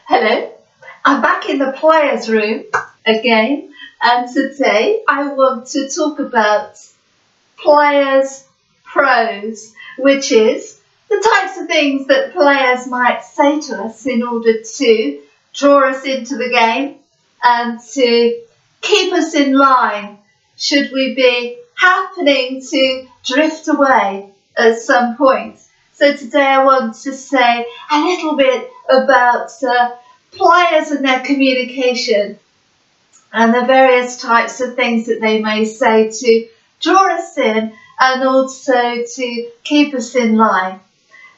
Hello, I'm back in the Playas room again, and today I want to talk about Playas Prose, which is the types of things that players might say to us in order to draw us into the game and to keep us in line should we be happening to drift away at some point. So today I want to say a little bit about players and their communication and the various types of things that they may say to draw us in and also to keep us in line.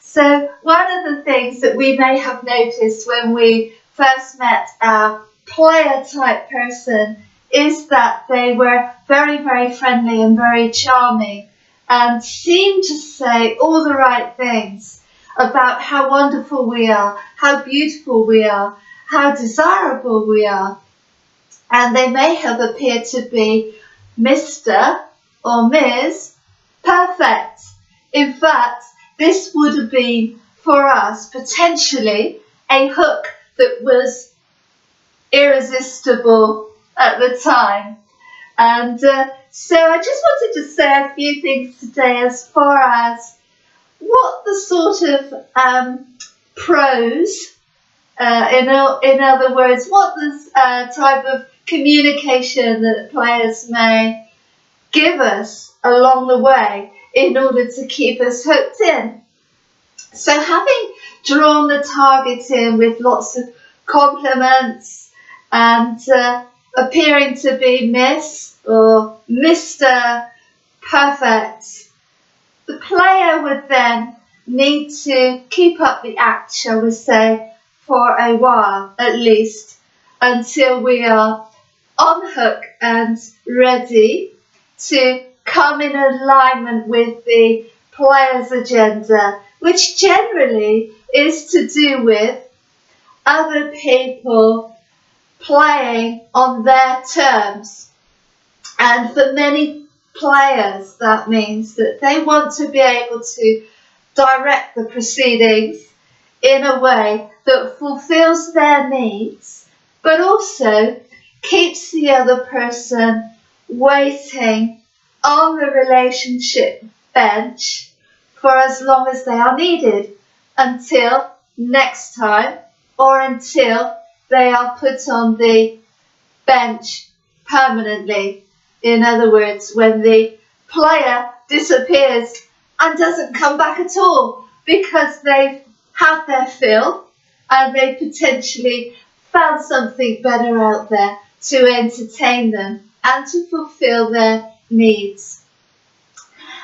So one of the things that we may have noticed when we first met our player type person is that they were very, very friendly and very charming and seem to say all the right things about how wonderful we are, how beautiful we are, how desirable we are. And they may have appeared to be Mr. or Ms. Perfect. In fact, this would have been for us potentially a hook that was irresistible at the time. And so I just wanted to say a few things today as far as what the sort of prose, in other words, what this type of communication that players may give us along the way in order to keep us hooked in. So having drawn the target in with lots of compliments and appearing to be Miss or Mr. Perfect, the player would then need to keep up the act, shall we say, for a while at least, until we are on hook and ready to come in alignment with the player's agenda, which generally is to do with other people playing on their terms. And for many players, that means that they want to be able to direct the proceedings in a way that fulfills their needs, but also keeps the other person waiting on the relationship bench for as long as they are needed, until next time or until they are put on the bench permanently. In other words, when the player disappears and doesn't come back at all because they've had their fill and they potentially found something better out there to entertain them and to fulfill their needs.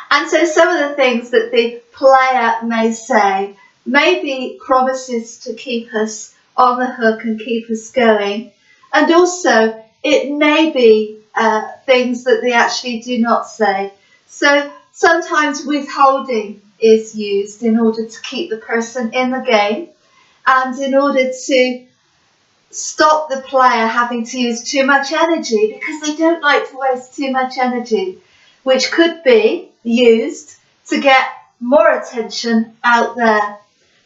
And so some of the things that the player may say may be promises to keep us on the hook and keep us going, and also it may be things that they actually do not say. So sometimes withholding is used in order to keep the person in the game and in order to stop the player having to use too much energy, because they don't like to waste too much energy, which could be used to get more attention out there.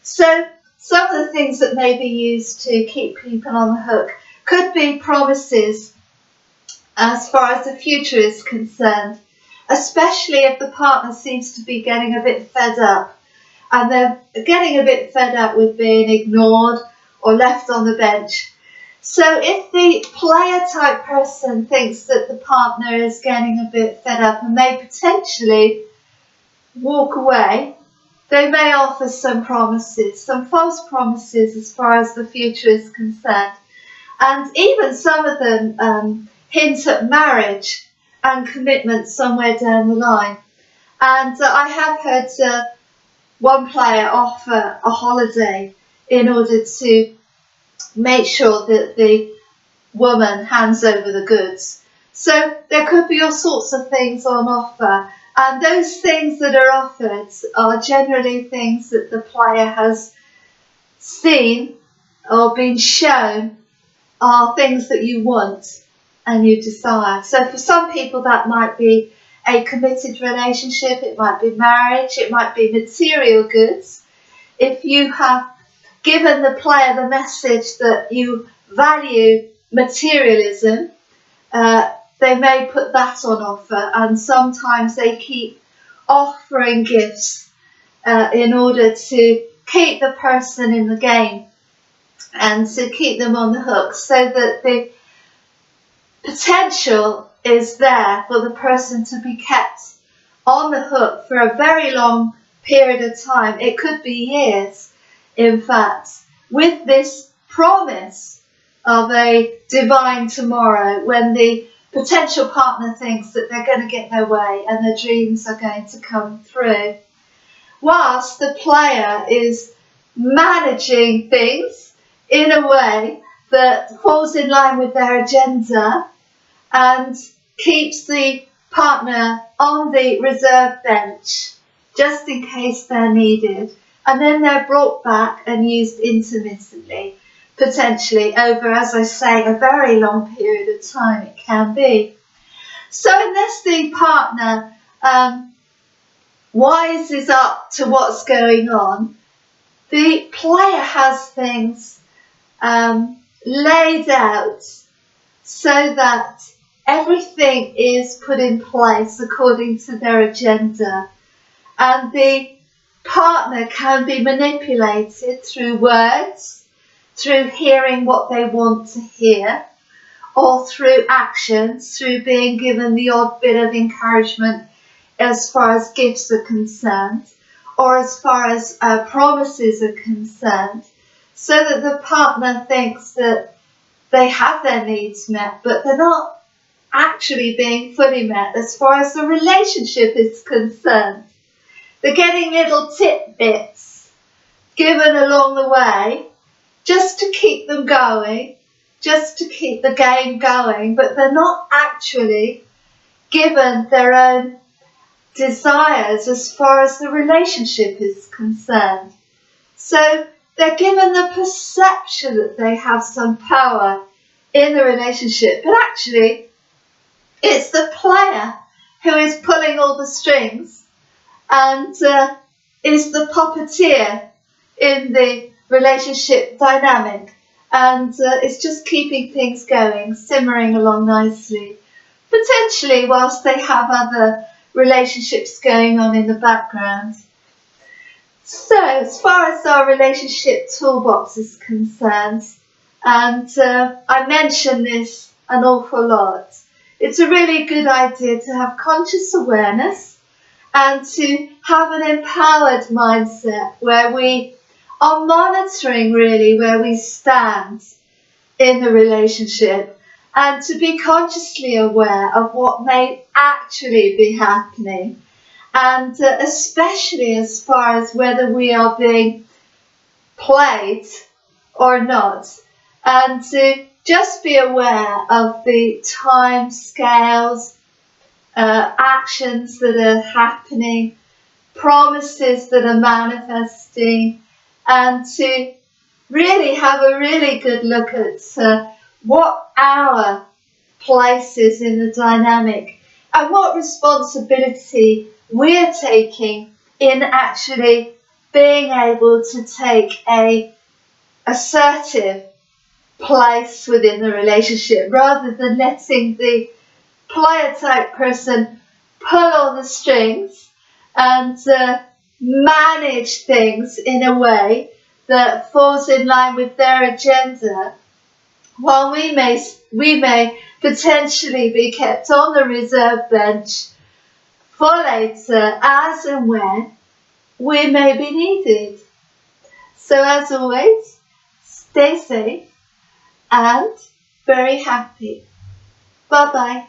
So some of the things that may be used to keep people on the hook could be promises as far as the future is concerned, especially if the partner seems to be getting a bit fed up and they're getting a bit fed up with being ignored or left on the bench. So if the player type person thinks that the partner is getting a bit fed up and may potentially walk away, they may offer some promises, some false promises as far as the future is concerned. And even some of them hint at marriage and commitment somewhere down the line. And I have heard one player offer a holiday in order to make sure that the woman hands over the goods. So there could be all sorts of things on offer, and those things that are offered are generally things that the player has seen or been shown are things that you want and you desire. So for some people that might be a committed relationship, it might be marriage, it might be material goods. If you have given the player the message that you value materialism, they may put that on offer, and sometimes they keep offering gifts in order to keep the person in the game and to keep them on the hook, so that the potential is there for the person to be kept on the hook for a very long period of time. It could be years, in fact, with this promise of a divine tomorrow, when the potential partner thinks that they're going to get their way and their dreams are going to come through, whilst the player is managing things in a way that falls in line with their agenda and keeps the partner on the reserve bench just in case they're needed, and then they're brought back and used intermittently, potentially over, as I say, a very long period of time it can be. So unless the partner wises up to what's going on, the player has things laid out so that everything is put in place according to their agenda, and the partner can be manipulated through words, through hearing what they want to hear, or through actions, through being given the odd bit of encouragement as far as gifts are concerned, or as far as promises are concerned, so that the partner thinks that they have their needs met, but they're not actually being fully met as far as the relationship is concerned. They're getting little tidbits given along the way just to keep them going, just to keep the game going, but they're not actually given their own desires as far as the relationship is concerned. So they're given the perception that they have some power in the relationship, but actually it's the player who is pulling all the strings and is the puppeteer in the relationship dynamic, and it's just keeping things going, simmering along nicely, potentially whilst they have other relationships going on in the background. So as far as our relationship toolbox is concerned, and I mention this an awful lot, it's a really good idea to have conscious awareness and to have an empowered mindset where we are monitoring really where we stand in the relationship, and to be consciously aware of what may actually be happening, and especially as far as whether we are being played or not, and to just be aware of the time scales, actions that are happening, promises that are manifesting, and to really have a really good look at what our place is in the dynamic and what responsibility we're taking in actually being able to take a assertive place within the relationship, rather than letting the player type person pull all the strings and manage things in a way that falls in line with their agenda, while we may potentially be kept on the reserve bench for later, as and when we may be needed. So as always, stay safe and very happy. Bye bye.